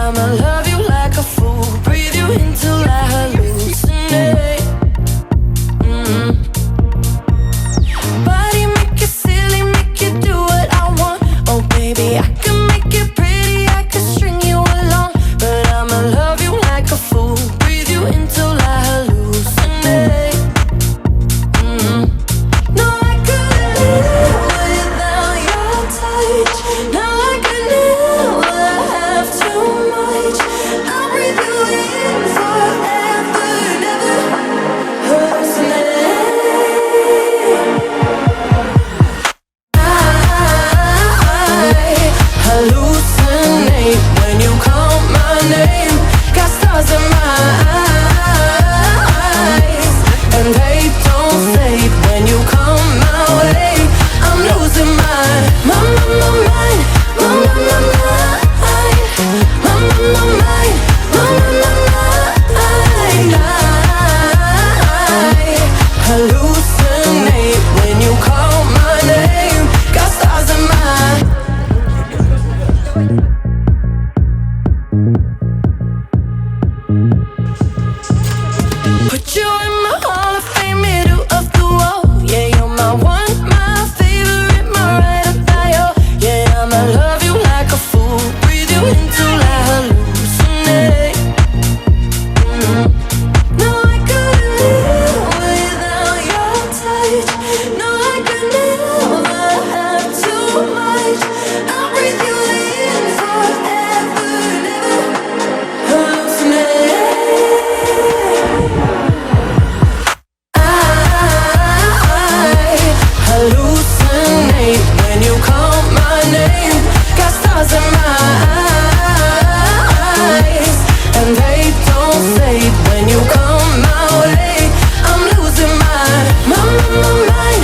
I'ma love you like a fool, breathe you in till I hallucinate. Body make you silly, make you do what I want. Oh baby, I can make it pretty, I can string you along. But I'ma love you like a fool, breathe you in till I hallucinate. No, I couldn't live without your touch. No, I could never have too much. I'll breathe you in forever, never hallucinate. Hallucinate when you call my name. Got stars in my eyes, and they don't fade when you come my way. I'm losing my mind, mind. Hallucinate when you call my name. Got stars in my put you in my Hall of Fame, middle of the wall. Yeah, you're my one, my favorite, my ride or die. Oh, yeah, I'ma love you like a fool, breathe you until I hallucinate. No, I couldn't live without your touch. No, I could never have too much. I'll breathe you in forever, never hallucinate. Hallucinate when you call my name. Got stars in my eyes, and they don't fade when you come my way. I'm losing my mind, mind.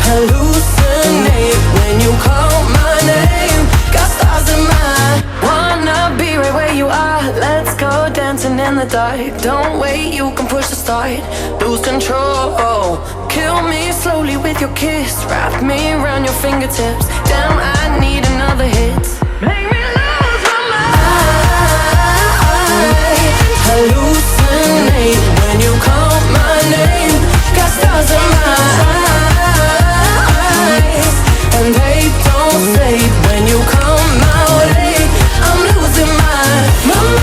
Hallucinate when you call my name. Got stars in my wanna be right where you are. Let's go dancing in the dark. Don't wait, you can push the start. Lose control. Kill me slowly with your kiss. Wrap me around your fingertips. Damn, I need another hit. Make me lose my mind. Hallucinate when you call my name. Got stars in my eyes, and they don't fade when you come my way. I'm losing my mind.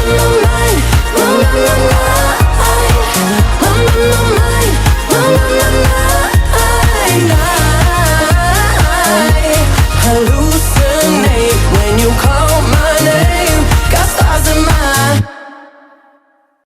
Hallucinate